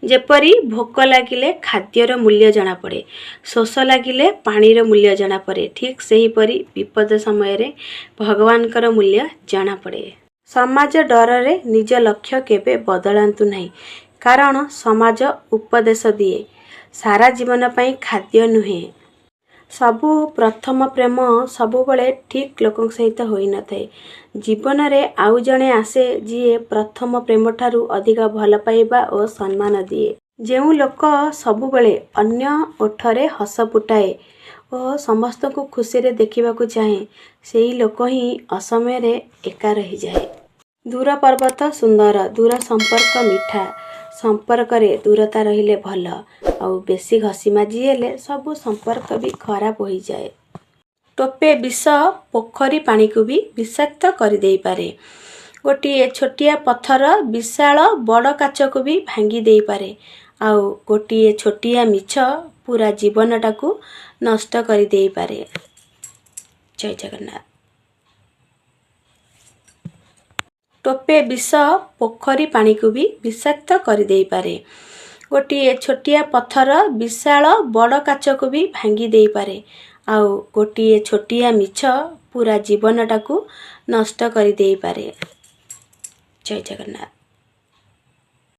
जेपरी भोक लगिले खाद्यर मूल्य जना पड़े, शोष लगिले पानीर मूल्य जना पड़े, ठीक सही परी विपद समय रे भगवानकर मूल्य जना पड़े। समाज डर निज लक्ष्य केबे बदलांतु नहीं, कारण समाज उपदेश दिए सारा जीवन पाई खाद्य नुहे। सबु प्रथम प्रेम सबुबले ठीक लोक सहित होई न थाए। जीवन रे आउ जणे आसे जिए प्रथम प्रेम ठारू अधिक भल पाइबा और सम्मान दिए। जेउ लोक सबुबले अन्य ओठरे हस फुटाए और समस्त को खुशी रे देखिबा को चाहे, सेही लोक ही असमय रे एका रही जाए। दूर पर्वत सुंदर, दूर संपर्क मिठा, संपर्क रे दूरता रहिले भल, आउ बेसी घसी माजी हेले सबु संपर्क भी खराब हो जाए। टोपे विष पोखरी पानी को भी विषाक्त कर दे पारे। गोटिए छोटिया पत्थर विशाल बड़ काच को भी भांगी दे पारे, आउ गोटिए छोटिया मिछ पूरा जीवनटा को नष्ट कर दे पारे। जय जगन्नाथ। टोपे विष पोखरी पानी को भी विषाक्त कर दे पारे। गोटिए छोटिया पत्थर विशाल बड़ काच को भी भांगी दे पारे, आउ गोटिए छोटिया मिछ पूरा जीवनटा को नष्ट कर दे पारे। जय जगन्नाथ।